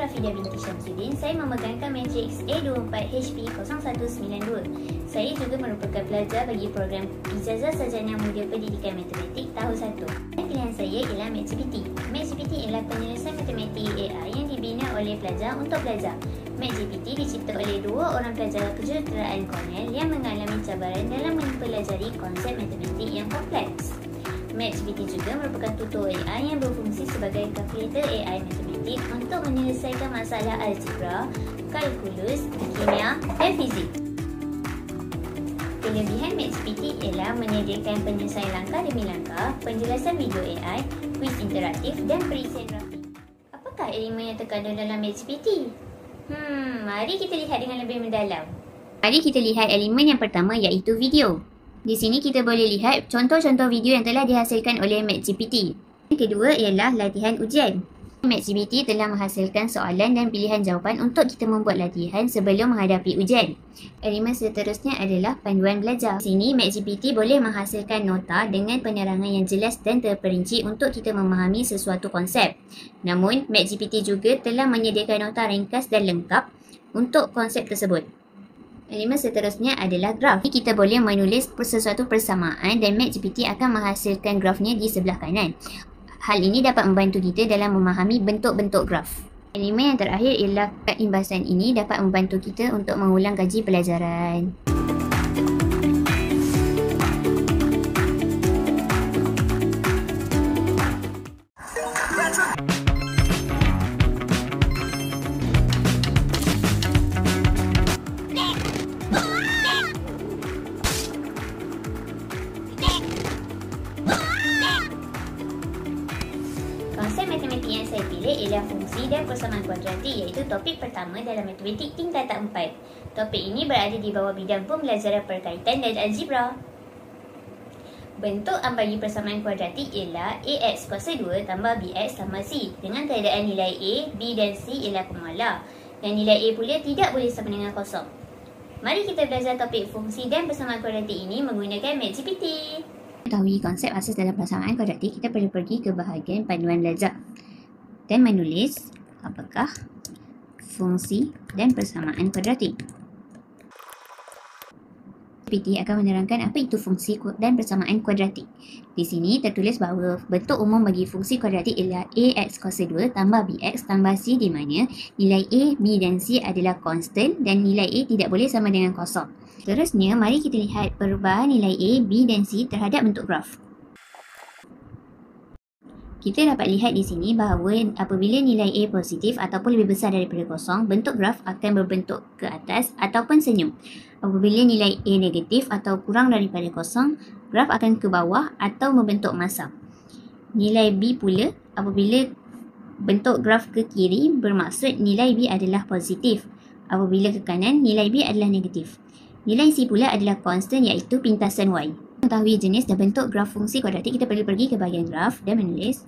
Fidah binti Syamsuddin. Saya memegangkan matriks A24HP0192. Saya juga merupakan pelajar bagi program Ijazah Sarjana Muda Pendidikan Matematik tahun 1. Dan pilihan saya ialah MathGPT. MathGPT ialah penyelesaian matematik AI yang dibina oleh pelajar untuk belajar. MathGPT dicipta oleh dua orang pelajar kejuruteraan Cornell yang mengalami cabaran dalam mempelajari konsep matematik yang kompleks. MathGPT juga merupakan tutor AI yang berfungsi sebagai kalkulator AI matematik untuk menyelesaikan masalah algebra, kalkulus, kimia dan fizik. Kelebihan MathGPT ialah menyediakan penyelesaian langkah demi langkah, penjelasan video AI, kuis interaktif dan perisian grafik. Apakah elemen yang terkandung dalam MathGPT? Mari kita lihat dengan lebih mendalam. Mari kita lihat elemen yang pertama iaitu video. Di sini kita boleh lihat contoh-contoh video yang telah dihasilkan oleh MathGPT. Yang kedua ialah latihan ujian. MathGPT telah menghasilkan soalan dan pilihan jawapan untuk kita membuat latihan sebelum menghadapi ujian. Elemen seterusnya adalah panduan belajar. Di sini MathGPT boleh menghasilkan nota dengan penerangan yang jelas dan terperinci untuk kita memahami sesuatu konsep. Namun, MathGPT juga telah menyediakan nota ringkas dan lengkap untuk konsep tersebut. Elemen seterusnya adalah graf. Kita boleh menulis sesuatu persamaan dan MathGPT akan menghasilkan grafnya di sebelah kanan. Hal ini dapat membantu kita dalam memahami bentuk-bentuk graf. Elemen yang terakhir ialah keimbasan. Ini dapat membantu kita untuk mengulang kaji pelajaran. Konsep matematik yang saya pilih ialah fungsi dan persamaan kuadratik, iaitu topik pertama dalam matematik tingkatan 4. Topik ini berada di bawah bidang pembelajaran perkaitan dan algebra. Bentuk bagi persamaan kuadratik ialah AX kuasa 2 tambah BX tambah C dengan keadaan nilai A, B dan C ialah pemalar dan nilai A pula tidak boleh sama dengan kosong. Mari kita belajar topik fungsi dan persamaan kuadratik ini menggunakan MathGPT. Mengetahui konsep asas dalam persamaan kuadratik, kita perlu pergi ke bahagian panduan belajar dan menulis apakah fungsi dan persamaan kuadratik. MathGPT akan menerangkan apa itu fungsi dan persamaan kuadratik. Di sini tertulis bahawa bentuk umum bagi fungsi kuadratik ialah AX kuasa 2 tambah BX tambah C, di mana nilai A, B dan C adalah konstan dan nilai A tidak boleh sama dengan kosong. Seterusnya, mari kita lihat perubahan nilai A, B dan C terhadap bentuk graf. Kita dapat lihat di sini bahawa apabila nilai A positif ataupun lebih besar daripada kosong, bentuk graf akan berbentuk ke atas ataupun senyum. Apabila nilai A negatif atau kurang daripada kosong, graf akan ke bawah atau membentuk masam. Nilai B pula, apabila bentuk graf ke kiri, bermaksud nilai B adalah positif. Apabila ke kanan, nilai B adalah negatif. Nilai C pula adalah konstan, iaitu pintasan Y. Untuk mengetahui jenis dan bentuk graf fungsi kuadratik, kita perlu pergi ke bahagian graf dan menulis.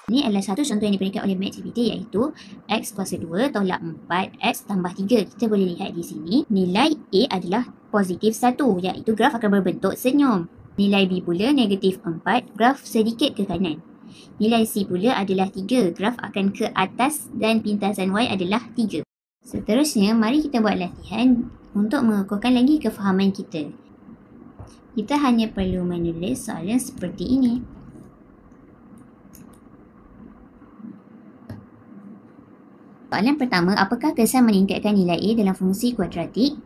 Ini adalah satu contoh yang diberikan oleh MathGPT, iaitu X kuasa 2 tolak 4X tambah 3. Kita boleh lihat di sini, nilai A adalah positif 1, iaitu graf akan berbentuk senyum. Nilai B pula negatif 4, graf sedikit ke kanan. Nilai C pula adalah 3, graf akan ke atas dan pintasan Y adalah 3. Seterusnya, mari kita buat latihan untuk mengukuhkan lagi kefahaman kita. Kita hanya perlu menulis soalan seperti ini. Soalan pertama, apakah kesan meningkatkan nilai A dalam fungsi kuadratik?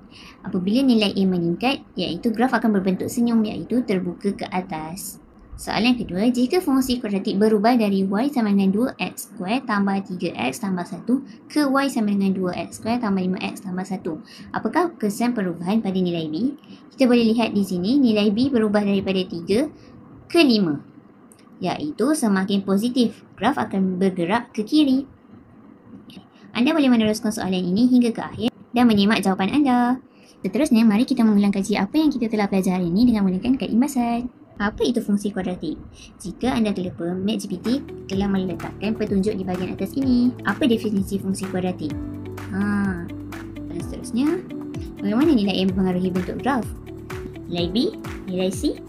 Apabila nilai A meningkat, iaitu graf akan berbentuk senyum, iaitu terbuka ke atas. Soalan kedua, jika fungsi kuadratik berubah dari Y sama dengan 2X² tambah 3X tambah 1 ke Y sama dengan 2X² tambah 5X tambah 1, apakah kesan perubahan pada nilai B? Kita boleh lihat di sini, nilai B berubah daripada 3 ke 5, iaitu semakin positif, graf akan bergerak ke kiri. Anda boleh meneruskan soalan ini hingga ke akhir dan menyimak jawapan anda. Seterusnya, mari kita mengulang kaji apa yang kita telah pelajari ini dengan menggunakan keimbasan. Apa itu fungsi kuadratik? Jika anda terlupa, MathGPT telah meletakkan petunjuk di bahagian atas ini. Apa definisi fungsi kuadratik? Dan seterusnya, bagaimana nilai A mempengaruhi bentuk graf? Nilai B, nilai C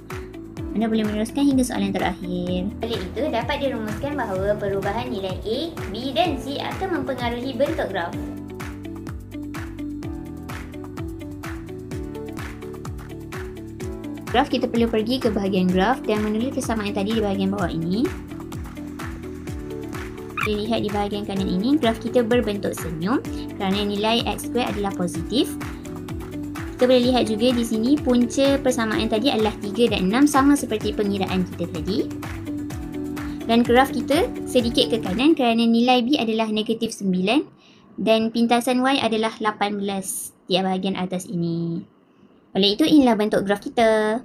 Anda boleh meneruskan hingga soalan terakhir. Oleh itu, dapat dirumuskan bahawa perubahan nilai A, B dan C akan mempengaruhi bentuk graf. Graf, kita perlu pergi ke bahagian graf dan menulis persamaan tadi di bahagian bawah ini. Lihat di bahagian kanan ini, graf kita berbentuk senyum kerana nilai X square adalah positif. Kita boleh lihat juga di sini punca persamaan tadi adalah 3 dan 6 sama seperti pengiraan kita tadi. Dan graf kita sedikit ke kanan kerana nilai B adalah negatif 9 dan pintasan Y adalah 18 di bahagian atas ini. Oleh itu, inilah bentuk graf kita.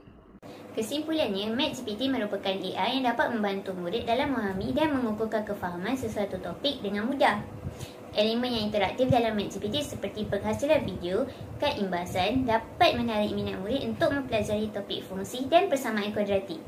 Kesimpulannya, MathGPT merupakan AI yang dapat membantu murid dalam memahami dan mengukuhkan kefahaman sesuatu topik dengan mudah. Elemen yang interaktif dalam MathGPT seperti penghasilan video, kad imbasan dapat menarik minat murid untuk mempelajari topik fungsi dan persamaan kuadratik.